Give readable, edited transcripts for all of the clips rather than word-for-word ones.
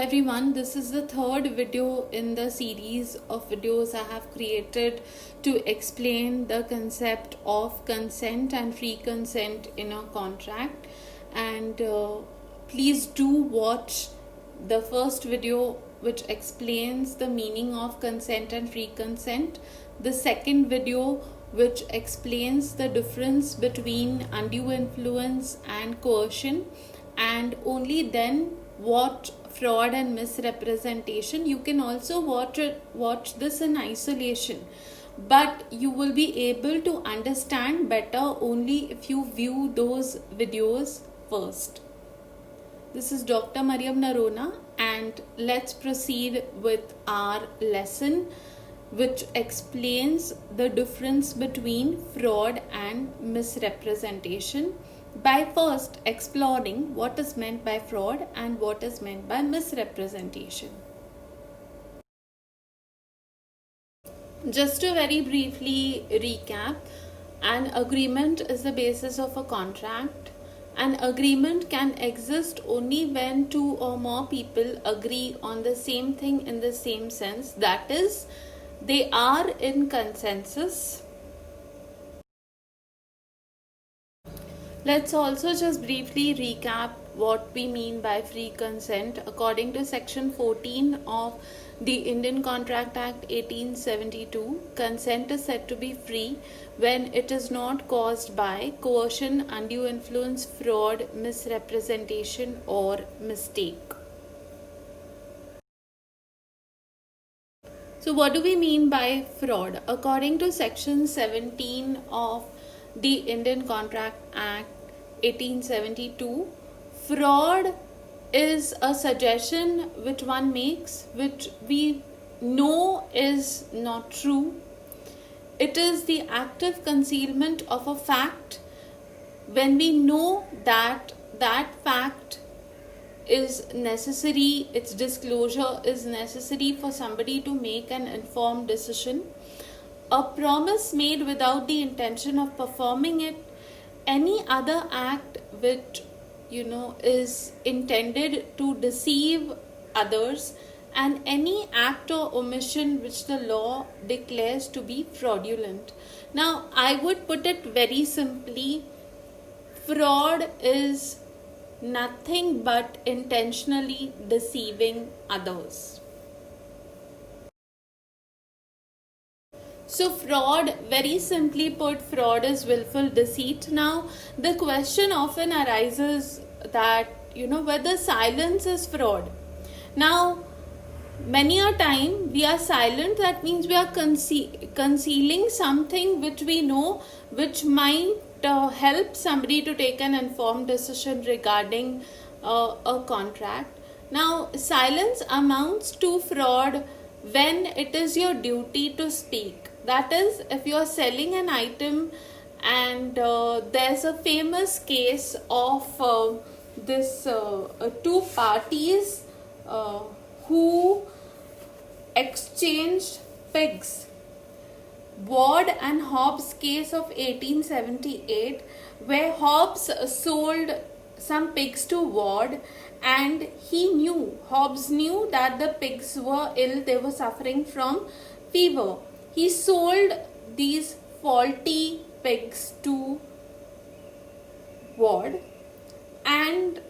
everyone, this is the third video in the series of videos I have created to explain the concept of consent and free consent in a contract. And please do watch the first video which explains the meaning of consent and free consent, the second video which explains the difference between undue influence and coercion, and only then watch fraud and misrepresentation. You can also watch this in isolation, but you will be able to understand better only if you view those videos first. This is Dr. Mariam Narona, and let's proceed with our lesson which explains the difference between fraud and misrepresentation by first exploring what is meant by fraud and what is meant by misrepresentation. Just to very briefly recap, an agreement is the basis of a contract. An agreement can exist only when two or more people agree on the same thing in the same sense, that is, they are in consensus. Let's also just briefly recap what we mean by free consent. According to section 14 of the Indian Contract Act 1872, consent is said to be free when it is not caused by coercion, undue influence, fraud, misrepresentation, or mistake. So what do we mean by fraud? According to section 17 of the Indian Contract Act 1872, fraud is a suggestion which one makes which we know is not true. It is the active concealment of a fact when we know that that fact is necessary, its disclosure is necessary for somebody to make an informed decision. A promise made without the intention of performing it, any other act which is intended to deceive others, and any act or omission which the law declares to be fraudulent. Now, I would put it very simply, fraud is nothing but intentionally deceiving others. So fraud, very simply put, fraud is willful deceit. Now, the question often arises that, whether silence is fraud. Now, many a time we are silent, that means we are concealing something which we know, which might help somebody to take an informed decision regarding a contract. Now, silence amounts to fraud when it is your duty to speak. That is, if you are selling an item and there's a famous case of this two parties who exchanged pigs. Ward and Hobbes case of 1878, where Hobbes sold some pigs to Ward, and Hobbes knew that the pigs were ill, they were suffering from fever. He sold these faulty pigs to Ward, and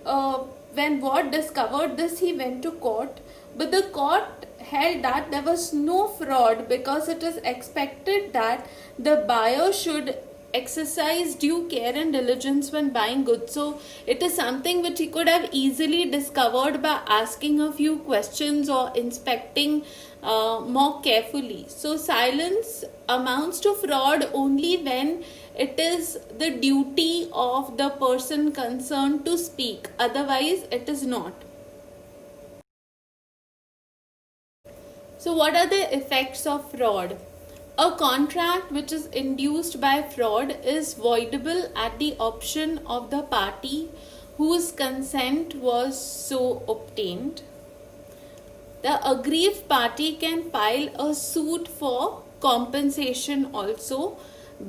when Ward discovered this, he went to court, but the court held that there was no fraud because it is expected that the buyer should exercise due care and diligence when buying goods. So it is something which he could have easily discovered by asking a few questions or inspecting more carefully. So silence amounts to fraud only when it is the duty of the person concerned to speak. Otherwise, it is not. So what are the effects of fraud? A contract which is induced by fraud is voidable at the option of the party whose consent was so obtained. The aggrieved party can file a suit for compensation also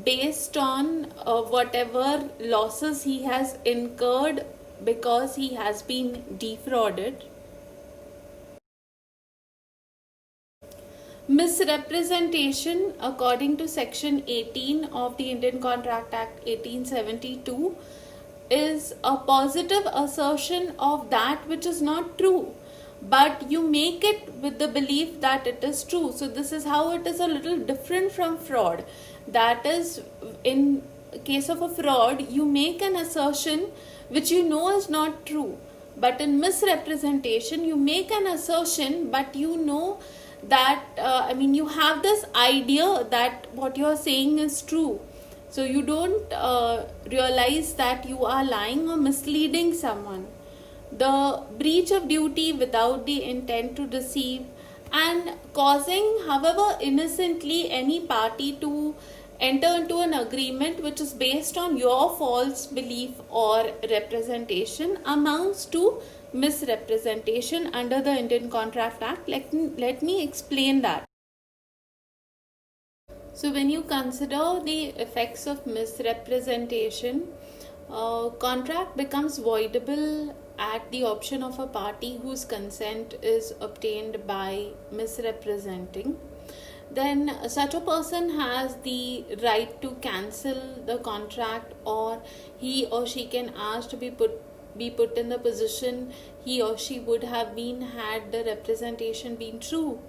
based on whatever losses he has incurred because he has been defrauded. Misrepresentation, according to Section 18 of the Indian Contract Act 1872, is a positive assertion of that which is not true, but you make it with the belief that it is true. So this is how it is a little different from fraud. That is, in case of a fraud, you make an assertion which you know is not true. But in misrepresentation, you make an assertion, but you know that, you have this idea that what you are saying is true. So you don't realize that you are lying or misleading someone. The breach of duty without the intent to deceive, and causing, however innocently, any party to enter into an agreement which is based on your false belief or representation, amounts to misrepresentation under the Indian Contract Act. Let me explain that. So when you consider the effects of misrepresentation, contract becomes voidable at the option of a party whose consent is obtained by misrepresenting. Then such a person has the right to cancel the contract, or he or she can ask to be put in the position he or she would have been had the representation been true.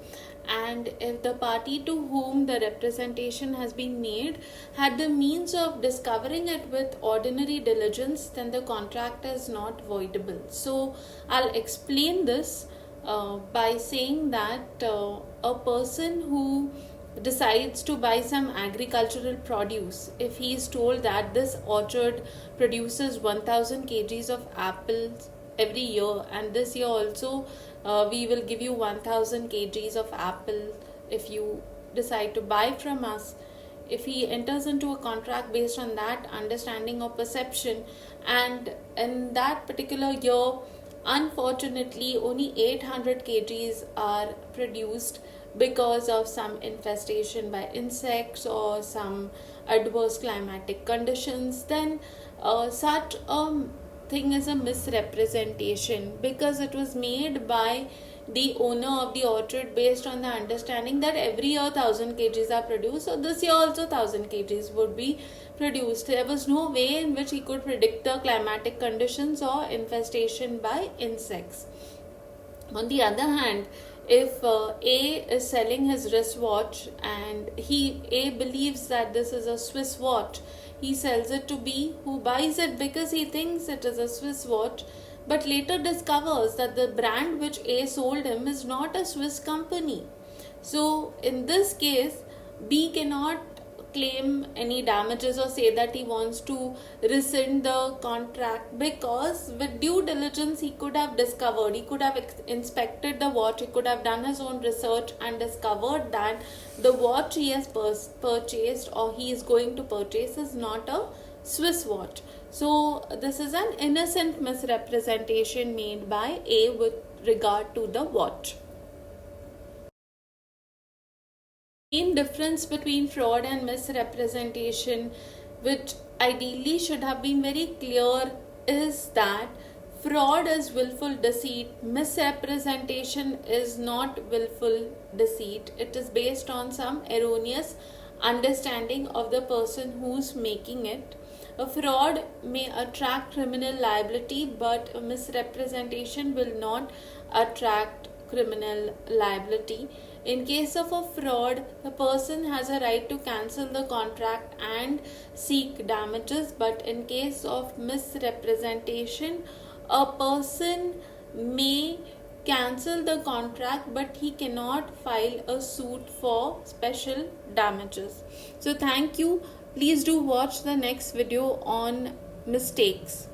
And if the party to whom the representation has been made had the means of discovering it with ordinary diligence, then the contract is not voidable. So I'll explain this by saying that a person who decides to buy some agricultural produce, if he is told that this orchard produces 1000 kgs of apples every year, and this year also we will give you 1000 kgs of apple if you decide to buy from us. If he enters into a contract based on that understanding or perception, and in that particular year unfortunately only 800 kgs are produced because of some infestation by insects or some adverse climatic conditions, then such a thing is a misrepresentation, because it was made by the owner of the orchard based on the understanding that every year 1000 kgs are produced, so this year also 1000 kgs would be produced. There was no way in which he could predict the climatic conditions or infestation by insects. On the other hand, if A is selling his wristwatch and A believes that this is a Swiss watch, he sells it to B, who buys it because he thinks it is a Swiss watch, but later discovers that the brand which A sold him is not a Swiss company. So in this case, B cannot claim any damages or say that he wants to rescind the contract, because with due diligence he could have discovered, he could have inspected the watch, he could have done his own research and discovered that the watch he has purchased or he is going to purchase is not a Swiss watch. So this is an innocent misrepresentation made by A with regard to the watch. Main difference between fraud and misrepresentation, which ideally should have been very clear, is that fraud is willful deceit, misrepresentation is not willful deceit. It is based on some erroneous understanding of the person who's making it. A fraud may attract criminal liability, but a misrepresentation will not attract criminal liability. In case of a fraud, the person has a right to cancel the contract and seek damages, but in case of misrepresentation, a person may cancel the contract but he cannot file a suit for special damages. So thank you. Please do watch the next video on mistakes.